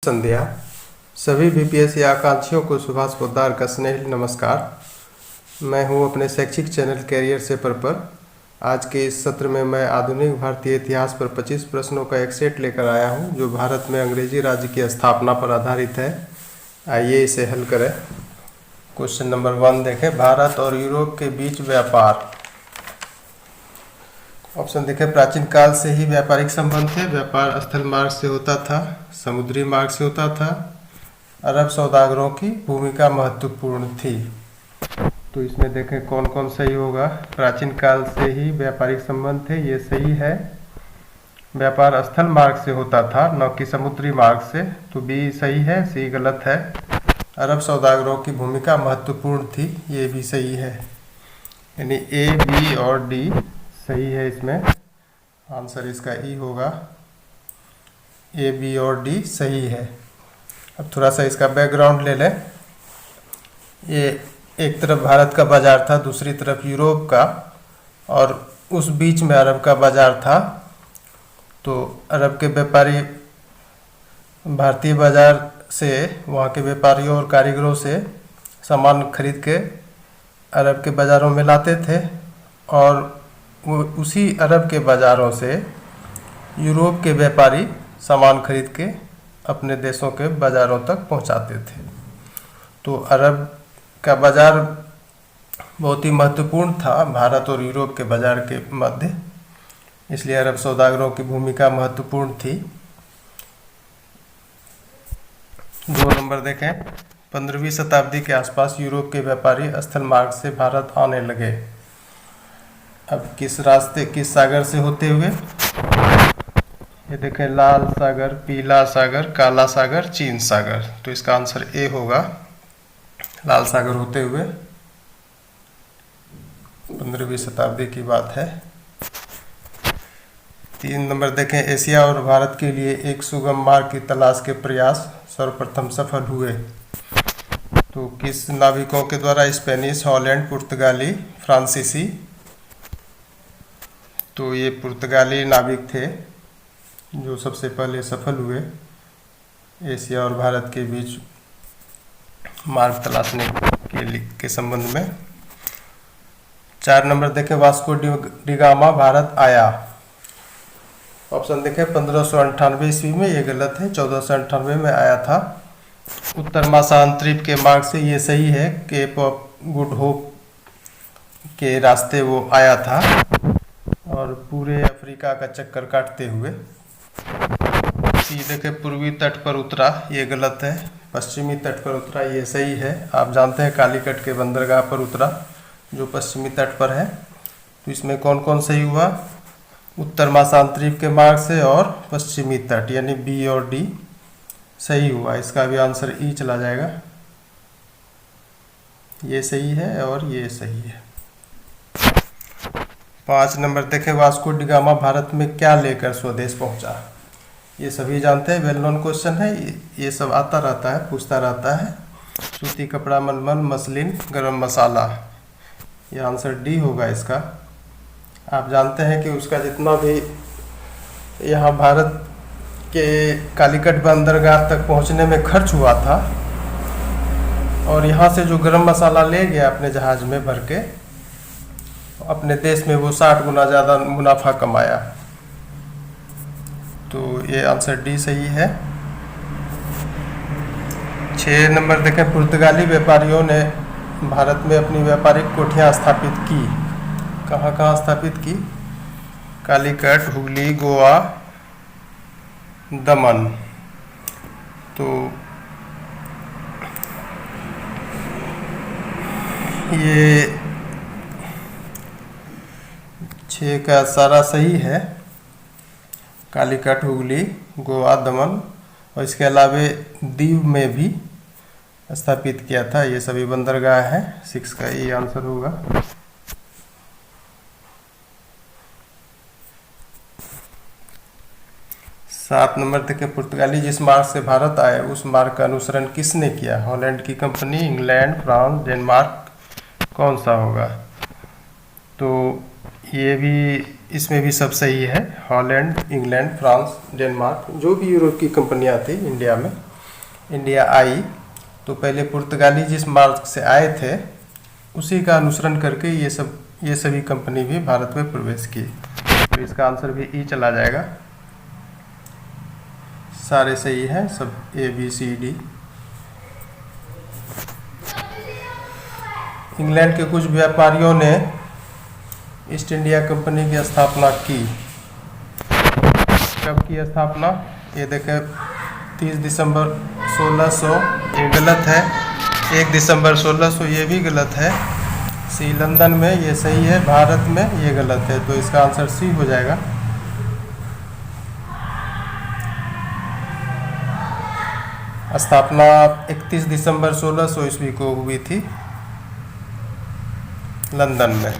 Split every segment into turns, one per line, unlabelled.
संध्या। सभी बीपीएससी आकांक्षियों को सुभाष पोद्दार का स्नेह नमस्कार। मैं हूं अपने शैक्षिक चैनल कैरियर से पर। आज के इस सत्र में मैं आधुनिक भारतीय इतिहास पर 25 प्रश्नों का एक सेट लेकर आया हूं, जो भारत में अंग्रेजी राज्य की स्थापना पर आधारित है। आइए इसे हल करें। क्वेश्चन नंबर 1 देखें, भारत और यूरोप के बीच व्यापार। ऑप्शन देखें, प्राचीन काल से ही व्यापारिक संबंध थे। व्यापार स्थल मार्ग से होता था, समुद्री मार्ग से होता था। अरब सौदागरों की भूमिका महत्वपूर्ण थी। तो इसमें देखें कौन कौन सही होगा। प्राचीन काल से ही व्यापारिक संबंध थे, ये सही है। व्यापार स्थल मार्ग से होता था, न कि समुद्री मार्ग से, तो बी सही है, सी गलत है। अरब सौदागरों की भूमिका महत्वपूर्ण थी, ये भी सही है। यानी ए, बी और डी सही है। इसमें आंसर इसका ई होगा। ए, बी और डी सही है। अब थोड़ा सा इसका बैकग्राउंड ले लें। ये एक तरफ भारत का बाजार था, दूसरी तरफ यूरोप का, और उस बीच में अरब का बाजार था। तो अरब के व्यापारी भारतीय बाजार से, वहाँ के व्यापारियों और कारीगरों से सामान खरीद के अरब के बाज़ारों में लाते थे, और वो उसी अरब के बाज़ारों से यूरोप के व्यापारी सामान खरीद के अपने देशों के बाज़ारों तक पहुंचाते थे। तो अरब का बाज़ार बहुत ही महत्वपूर्ण था भारत और यूरोप के बाज़ार के मध्य, इसलिए अरब सौदागरों की भूमिका महत्वपूर्ण थी। 2 नंबर देखें, 15वीं शताब्दी के आसपास यूरोप के व्यापारी स्थल मार्ग से भारत आने लगे। अब किस रास्ते, किस सागर से होते हुए? ये देखें, लाल सागर, पीला सागर, काला सागर, चीन सागर। तो इसका आंसर ए होगा, लाल सागर होते हुए। 15वीं शताब्दी की बात है। 3 नंबर देखें, एशिया और भारत के लिए एक सुगम मार्ग की तलाश के प्रयास सर्वप्रथम सफल हुए। तो किस नाविकों के द्वारा? स्पेनिश, हॉलैंड, पुर्तगाली, फ्रांसीसी। तो ये पुर्तगाली नाविक थे जो सबसे पहले सफल हुए एशिया और भारत के बीच मार्ग तलाशने के संबंध में। 4 नंबर देखें, वास्को डी गामा भारत आया। ऑप्शन देखें, 1598 ईस्वी में, ये गलत है, 1498 में आया था। उत्तर महासागरीय के मार्ग से, ये सही है। केप ऑफ गुड होप के रास्ते वो आया था, और पूरे अफ्रीका का चक्कर काटते हुए। ये देखें, पूर्वी तट पर उतरा, ये गलत है। पश्चिमी तट पर उतरा, ये सही है। आप जानते हैं कालीकट के बंदरगाह पर उतरा, जो पश्चिमी तट पर है। तो इसमें कौन कौन सही हुआ? उत्तर महासागरीय के मार्ग से और पश्चिमी तट, यानी बी और डी सही हुआ। इसका भी आंसर ई चला जाएगा। ये सही है और ये सही है। 5 नंबर देखें, वास्को डी गामा भारत में क्या लेकर स्वदेश पहुंचा? ये सभी जानते हैं, वेल नोन क्वेश्चन है। ये सब आता रहता है, पूछता रहता है। सूती कपड़ा, मलमल, मसलिन, गरम मसाला। ये आंसर डी होगा इसका। आप जानते हैं कि उसका जितना भी यहाँ भारत के कालीकट बंदरगाह तक पहुँचने में खर्च हुआ था, और यहाँ से जो गरम मसाला ले गया अपने जहाज में भर के, अपने देश में वो 60 गुना ज़्यादा मुनाफा कमाया। तो ये आंसर डी सही है। 6 नंबर देखें, पुर्तगाली व्यापारियों ने भारत में अपनी व्यापारिक कोठियाँ स्थापित की। कहाँ कहाँ स्थापित की? कालीकट, हुगली, गोवा, दमन। तो ये 6 का सारा सही है। कालीकट, हुगली, गोवा, दमन, और इसके अलावे दीव में भी स्थापित किया था। ये सभी बंदरगाह हैं। 6 का ये आंसर होगा। 7 नंबर तक के पुर्तगाली जिस मार्ग से भारत आए, उस मार्ग का अनुसरण किसने किया? हॉलैंड की कंपनी, इंग्लैंड, फ्रांस, डेनमार्क, कौन सा होगा? तो ये भी, इसमें भी सब सही है। हॉलैंड, इंग्लैंड, फ्रांस, डेनमार्क, जो भी यूरोप की कंपनियां थी इंडिया में, इंडिया आई तो पहले पुर्तगाली जिस मार्ग से आए थे उसी का अनुसरण करके ये सभी कंपनी भी भारत में प्रवेश की। तो इसका आंसर भी ई चला जाएगा। सारे सही हैं, सब A B C D. England के कुछ व्यापारियों ने ईस्ट इंडिया कंपनी की स्थापना की। कब की स्थापना? ये देखें 30 दिसंबर 1600, ये गलत है। 1 दिसंबर 1600 ये भी गलत है। सी लंदन में ये सही है, भारत में ये गलत है, तो इसका आंसर सी हो जाएगा। स्थापना 31 दिसंबर 1600 ईस्वी को हुई थी लंदन में।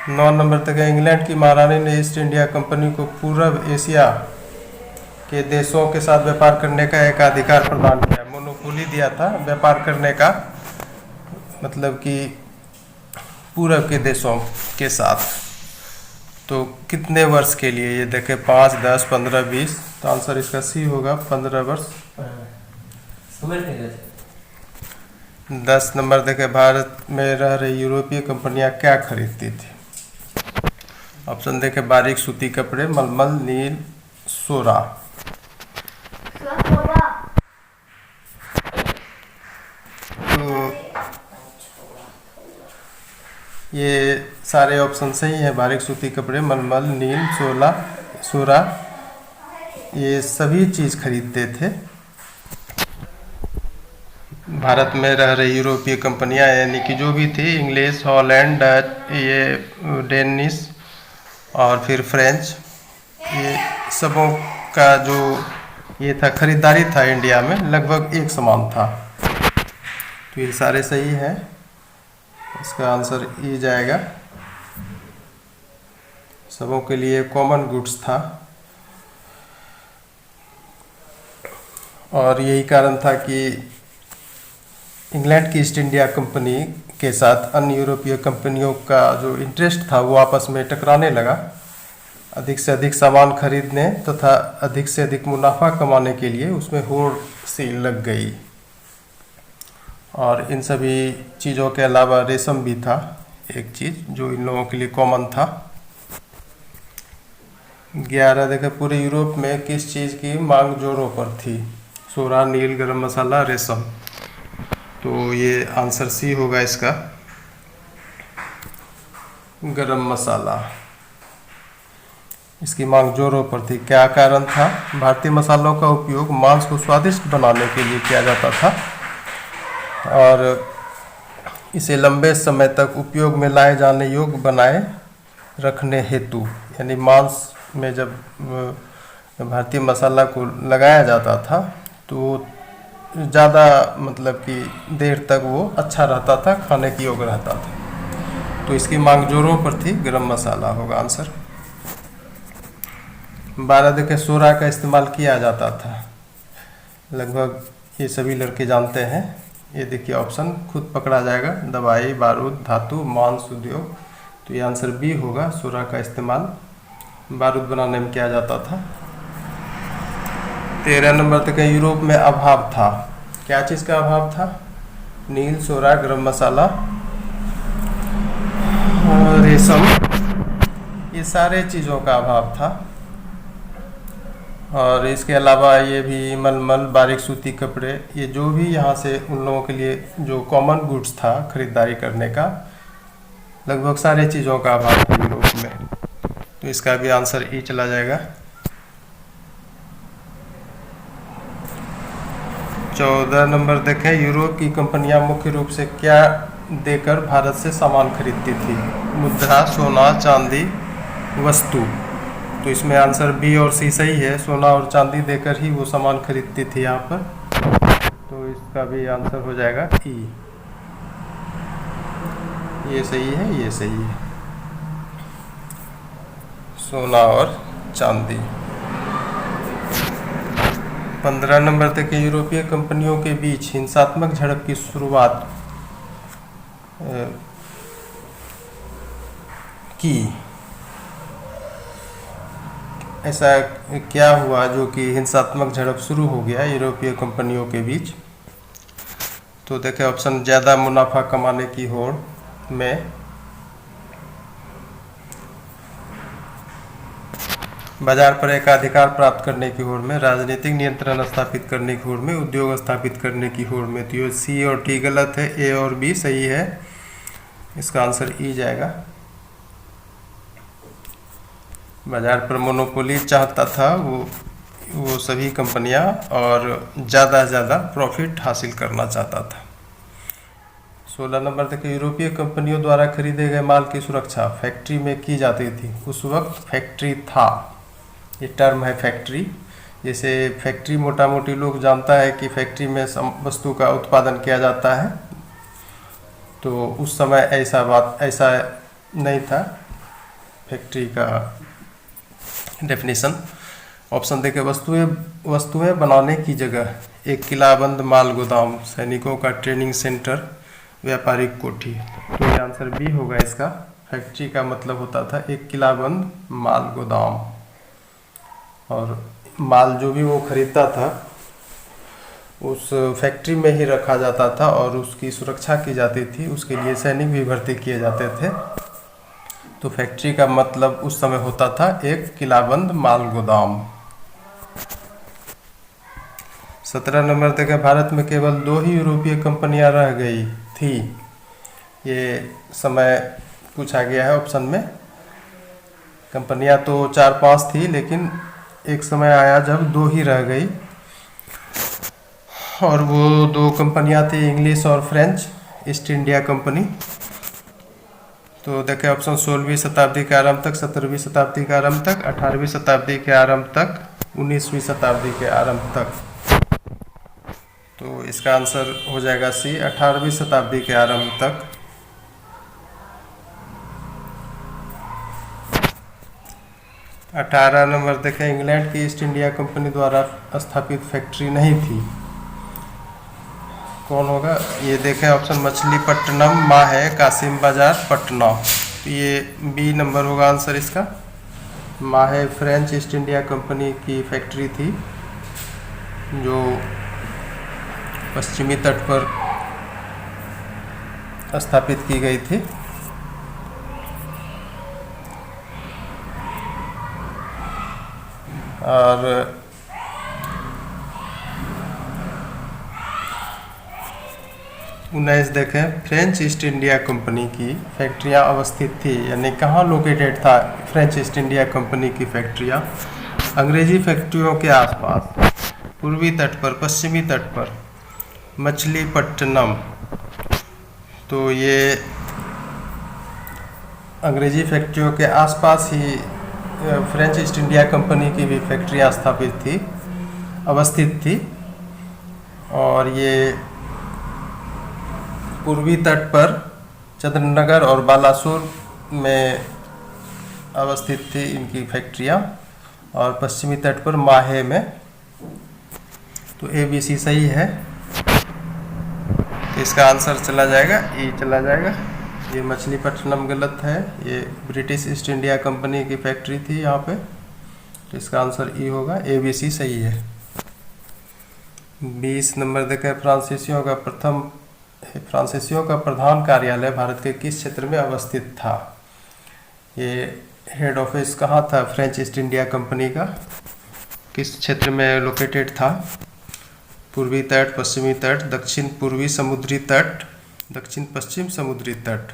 9 नंबर तक है। इंग्लैंड की महारानी ने ईस्ट इंडिया कंपनी को पूर्व एशिया के देशों के साथ व्यापार करने का एक अधिकार प्रदान किया, मोनोपोली दिया था व्यापार करने का, मतलब कि पूर्व के देशों के साथ। तो कितने वर्ष के लिए? ये देखें 5, 10, 15, 20। तो आंसर इसका सी होगा, 15 वर्ष। 10 नंबर देखें, भारत में रह रही यूरोपीय कंपनियां क्या खरीदती थी? ऑप्शन देखें, बारीक सूती कपड़े, मलमल, नील, सोरा। तो ये सारे ऑप्शन सही हैं। बारीक सूती कपड़े, मलमल, नील, सोरा, ये सभी चीज़ खरीदते थे भारत में रह रही यूरोपीय कंपनियां, यानी कि जो भी थी, इंग्लिश, हॉलैंड, डच, ये डेनिश और फिर फ्रेंच, ये सबों का जो ये था खरीदारी था इंडिया में लगभग एक समान था। तो ये सारे सही हैं, इसका आंसर ई जाएगा। सबों के लिए कॉमन गुड्स था और यही कारण था कि इंग्लैंड की ईस्ट इंडिया कंपनी के साथ अन्य यूरोपीय कंपनियों का जो इंटरेस्ट था वो आपस में टकराने लगा। अधिक से अधिक सामान खरीदने तथा अधिक से अधिक मुनाफा कमाने के लिए उसमें होड़ सी लग गई। और इन सभी चीज़ों के अलावा रेशम भी था, एक चीज़ जो इन लोगों के लिए कॉमन था। 11 देखा, पूरे यूरोप में किस चीज़ की मांग जोरों पर थी? सोरा, नील, गरम मसाला, रेशम। तो ये आंसर सी होगा इसका, गरम मसाला। इसकी मांग जोरों पर थी। क्या कारण था? भारतीय मसालों का उपयोग मांस को स्वादिष्ट बनाने के लिए किया जाता था और इसे लंबे समय तक उपयोग में लाए जाने योग्य बनाए रखने हेतु, यानी मांस में जब भारतीय मसाला को लगाया जाता था तो ज़्यादा मतलब कि देर तक वो अच्छा रहता था, खाने के योग्य रहता था। तो इसकी मांग जोरों पर थी, गरम मसाला होगा आंसर। 12 देखें, सोरा का इस्तेमाल किया जाता था, लगभग ये सभी लड़के जानते हैं। ये देखिए ऑप्शन खुद पकड़ा जाएगा, दवाई, बारूद, धातु, मांस उद्योग। तो ये आंसर बी होगा, सोरा का इस्तेमाल बारूद बनाने में किया जाता था। 13 नंबर तक यूरोप में अभाव था। क्या चीज़ का अभाव था? नील, सोरा, गरम मसाला, रेशम, ये सारे चीज़ों का अभाव था। और इसके अलावा ये भी मलमल, बारीक सूती कपड़े, ये जो भी यहाँ से उन लोगों के लिए जो कॉमन गुड्स था खरीदारी करने का, लगभग सारे चीज़ों का अभाव था यूरोप में। तो इसका भी आंसर ई चला जाएगा। 14 नंबर देखें, यूरोप की कंपनियां मुख्य रूप से क्या देकर भारत से सामान खरीदती थी? मुद्रा, सोना, चांदी, वस्तु। तो इसमें आंसर बी और सी सही है, सोना और चांदी देकर ही वो सामान खरीदती थी यहाँ पर। तो इसका भी आंसर हो जाएगा ई। ये सही है, ये सही है, सोना और चांदी। 15 नंबर तक यूरोपीय कंपनियों के बीच हिंसात्मक झड़प की शुरुआत की। ऐसा क्या हुआ जो कि हिंसात्मक झड़प शुरू हो गया यूरोपीय कंपनियों के बीच? तो देखें ऑप्शन, ज़्यादा मुनाफा कमाने की होड़ में, बाजार पर एकाधिकार प्राप्त करने की होड़ में, राजनीतिक नियंत्रण स्थापित करने की होड़ में, उद्योग स्थापित करने की होड़ में। तो ये सी और डी गलत है, ए और बी सही है। इसका आंसर ई जाएगा। बाजार पर मोनोपोली चाहता था वो सभी कंपनियां और ज़्यादा से ज़्यादा प्रॉफिट हासिल करना चाहता था। 16 नंबर तक यूरोपीय कंपनियों द्वारा खरीदे गए माल की सुरक्षा फैक्ट्री में की जाती थी। उस वक्त फैक्ट्री था, ये टर्म है फैक्ट्री। जैसे फैक्ट्री मोटा मोटी लोग जानता है कि फैक्ट्री में वस्तु का उत्पादन किया जाता है, तो उस समय ऐसा नहीं था फैक्ट्री का डेफिनेशन। ऑप्शन देखे, वस्तुएं बनाने की जगह, एक किलाबंद माल गोदाम, सैनिकों का ट्रेनिंग सेंटर, व्यापारिक कोठी। तो ये आंसर बी होगा इसका। फैक्ट्री का मतलब होता था एक किलाबंद माल गोदाम, और माल जो भी वो खरीदता था उस फैक्ट्री में ही रखा जाता था और उसकी सुरक्षा की जाती थी। उसके लिए सैनिक भी भर्ती किए जाते थे। तो फैक्ट्री का मतलब उस समय होता था एक किलाबंद माल गोदाम। 17 नंबर तक भारत में केवल 2 ही यूरोपीय कंपनियां रह गई थी। ये समय पूछा गया है ऑप्शन में। कंपनियां तो 4-5 थी, लेकिन एक समय आया जब 2 ही रह गई, और वो 2 कंपनियां थी इंग्लिश और फ्रेंच ईस्ट इंडिया कंपनी। तो देखें ऑप्शन, 16वीं शताब्दी के आरंभ तक, 17वीं शताब्दी के आरंभ तक, 18वीं शताब्दी के आरंभ तक, 19वीं शताब्दी के आरंभ तक। तो इसका आंसर हो जाएगा सी, 18वीं शताब्दी के आरंभ तक। 18 नंबर देखें, इंग्लैंड की ईस्ट इंडिया कंपनी द्वारा स्थापित फैक्ट्री नहीं थी। कौन होगा? ये देखें ऑप्शन, मछलीपट्टनम, माहे, कासिम बाजार, पटना। तो ये बी नंबर होगा आंसर इसका। माहे फ्रेंच ईस्ट इंडिया कंपनी की फैक्ट्री थी जो पश्चिमी तट पर स्थापित की गई थी। और 19 देखें, फ्रेंच ईस्ट इंडिया कंपनी की फैक्ट्रियां अवस्थित थी, यानी कहाँ लोकेटेड था फ्रेंच ईस्ट इंडिया कंपनी की फैक्ट्रियां? अंग्रेजी फैक्ट्रियों के आसपास, पूर्वी तट पर, पश्चिमी तट पर, मछलीपट्टनम। तो ये अंग्रेजी फैक्ट्रियों के आसपास ही फ्रेंच ईस्ट इंडिया कंपनी की भी फैक्ट्रियां स्थापित थी, अवस्थित थी। और ये पूर्वी तट पर चंद्रनगर और बालासोर में अवस्थित थी इनकी फैक्ट्रियां, और पश्चिमी तट पर माहे में। तो ए बी सी सही है। तो इसका आंसर चला जाएगा, ई चला जाएगा। ये मछलीपट्टनम गलत है, ये ब्रिटिश ईस्ट इंडिया कंपनी की फैक्ट्री थी यहाँ पे। तो इसका आंसर ई होगा, ए बी सी सही है। 20 नंबर देखें, फ्रांसीसियों का प्रधान कार्यालय भारत के किस क्षेत्र में अवस्थित था? ये हेड ऑफिस कहाँ था फ्रेंच ईस्ट इंडिया कंपनी का? किस क्षेत्र में लोकेटेड था? पूर्वी तट, पश्चिमी तट, दक्षिण पूर्वी समुद्री तट, दक्षिण पश्चिम समुद्री तट।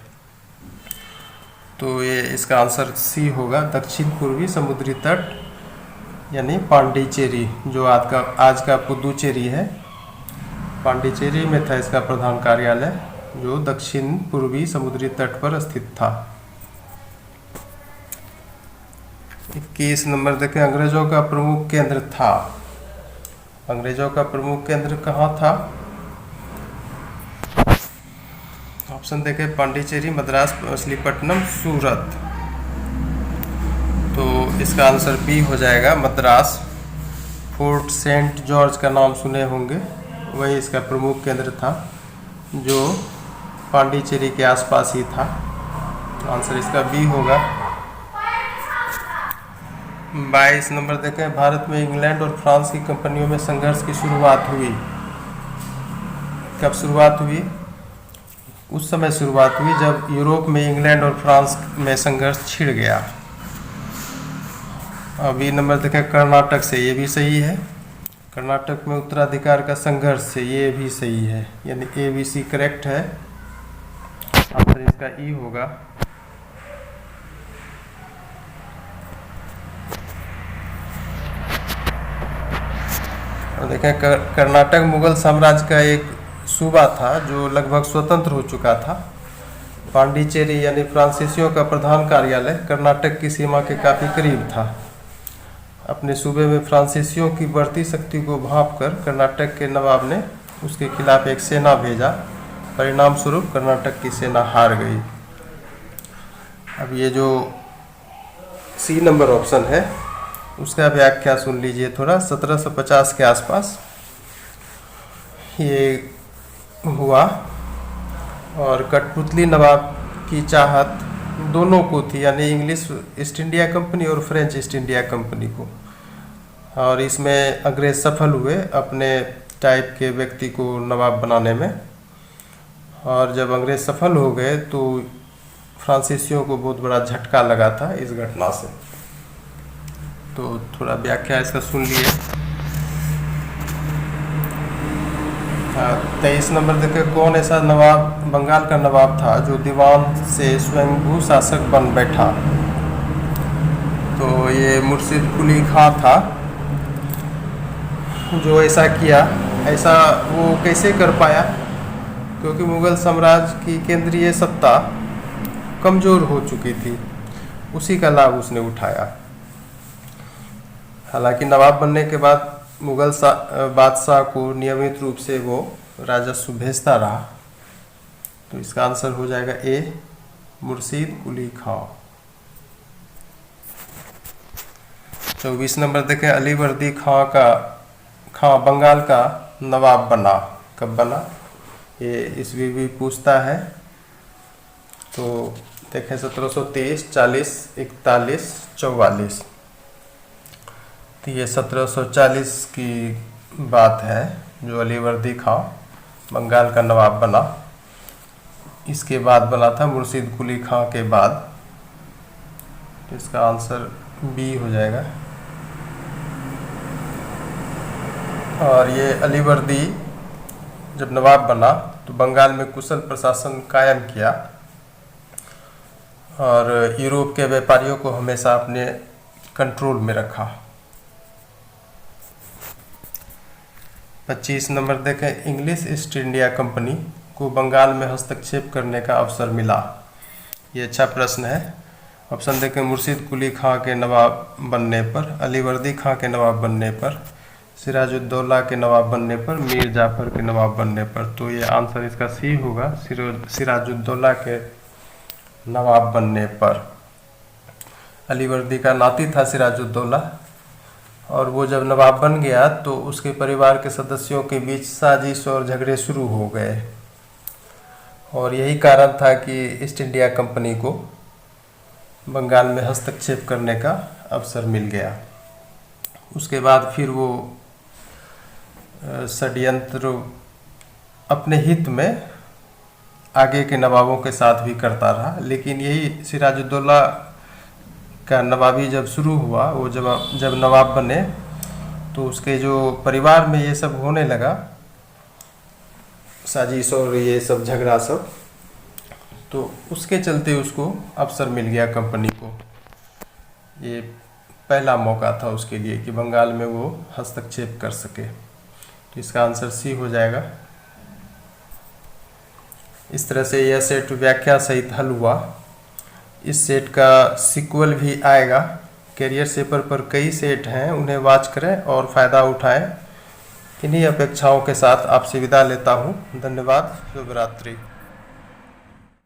तो ये इसका आंसर सी होगा, दक्षिण पूर्वी समुद्री तट, यानी पांडिचेरी, जो आज का पुदुचेरी है। पांडिचेरी में था इसका प्रधान कार्यालय, जो दक्षिण पूर्वी समुद्री तट पर स्थित था। 21 नंबर देखें, अंग्रेजों का प्रमुख केंद्र था। अंग्रेजों का प्रमुख केंद्र कहाँ था? ऑप्शन देखें, पांडिचेरी, मद्रास, मछलीपट्टनम, सूरत। तो इसका आंसर बी हो जाएगा, मद्रास। फोर्ट सेंट जॉर्ज का नाम सुने होंगे, वही इसका प्रमुख केंद्र था, जो पांडिचेरी के आसपास ही था। आंसर इसका बी होगा। 22 नंबर देखें, भारत में इंग्लैंड और फ्रांस की कंपनियों में संघर्ष की शुरुआत हुई। कब शुरुआत हुई? उस समय शुरुआत हुई जब यूरोप में इंग्लैंड और फ्रांस में संघर्ष छिड़ गया। अभी नंबर देखें, कर्नाटक से, ये भी सही है। कर्नाटक में उत्तराधिकार का संघर्ष से, ये भी सही है, यानी ए बी सी करेक्ट है। आंसर इसका ई होगा। और देखें, कर्नाटक मुगल साम्राज्य का एक सूबा था जो लगभग स्वतंत्र हो चुका था। पांडिचेरी यानी फ्रांसीसियों का प्रधान कार्यालय कर्नाटक की सीमा के काफ़ी करीब था। अपने सूबे में फ्रांसीसियों की बढ़ती शक्ति को भांपकर कर्नाटक के नवाब ने उसके खिलाफ एक सेना भेजा। परिणाम स्वरूप कर्नाटक की सेना हार गई। अब ये जो सी नंबर ऑप्शन है उसका व्याख्या सुन लीजिए थोड़ा। 1750 के आसपास ये हुआ और कठपुतली नवाब की चाहत दोनों को थी, यानी इंग्लिश ईस्ट इंडिया कंपनी और फ्रेंच ईस्ट इंडिया कंपनी को। और इसमें अंग्रेज सफल हुए अपने टाइप के व्यक्ति को नवाब बनाने में। और जब अंग्रेज सफल हो गए तो फ्रांसीसियों को बहुत बड़ा झटका लगा था इस घटना से। तो थोड़ा व्याख्या इसका सुन लिए। 23 नंबर देखे, कौन ऐसा नवाब बंगाल का नवाब था जो दीवान से स्वयंभू शासक बन बैठा? तो ये मुर्शिद कुली खां था जो ऐसा किया। ऐसा वो कैसे कर पाया? क्योंकि मुगल साम्राज्य की केंद्रीय सत्ता कमज़ोर हो चुकी थी, उसी का लाभ उसने उठाया। हालांकि नवाब बनने के बाद मुगल बादशाह को नियमित रूप से वो राजस्व भेजता रहा। तो इसका आंसर हो जाएगा ए, मुर्शिद कुली खां। 24 नंबर देखें, अलीवर्दी खां बंगाल का नवाब बना। कब बना? ये ईस्वी भी पूछता है। तो देखें 1723, 40, 41, 44। तो ये 1740 की बात है जो अलीवर्दी खां बंगाल का नवाब बना। इसके बाद बना था मुर्शिद कुली खां के बाद। तो इसका आंसर बी हो जाएगा। और ये अलीवर्दी जब नवाब बना तो बंगाल में कुशल प्रशासन कायम किया और यूरोप के व्यापारियों को हमेशा अपने कंट्रोल में रखा। 25 नंबर देखें, इंग्लिश ईस्ट इंडिया कंपनी को बंगाल में हस्तक्षेप करने का अवसर मिला। ये अच्छा प्रश्न है। ऑप्शन देखें, मुर्शिद कुली खां के नवाब बनने पर, अलीवर्दी खां के नवाब बनने पर, सिराजुद्दौला के नवाब बनने पर, मीर जाफर के नवाब बनने पर। तो ये आंसर इसका सी होगा, सिराजुद्दौला के नवाब बनने पर। अलीवर्दी का नाती था सिराजुद्दौला और वो जब नवाब बन गया तो उसके परिवार के सदस्यों के बीच साजिश और झगड़े शुरू हो गए और यही कारण था कि ईस्ट इंडिया कंपनी को बंगाल में हस्तक्षेप करने का अवसर मिल गया। उसके बाद फिर वो षड्यंत्र अपने हित में आगे के नवाबों के साथ भी करता रहा। लेकिन यही सिराजुद्दौला का नवाबी जब शुरू हुआ, वो जब नवाब बने तो उसके जो परिवार में ये सब होने लगा, साजिश और ये सब झगड़ा सब, तो उसके चलते उसको अवसर मिल गया कंपनी को। ये पहला मौका था उसके लिए कि बंगाल में वो हस्तक्षेप कर सके। तो इसका आंसर सी हो जाएगा। इस तरह से यह सेट व्याख्या सहित हल हुआ। इस सेट का सीक्वल भी आएगा। कैरियर सेपर पर कई सेट हैं, उन्हें वॉच करें और फ़ायदा उठाएं। इन्हीं अपेक्षाओं के साथ आपसे विदा लेता हूँ। धन्यवाद। शुभ रात्रि।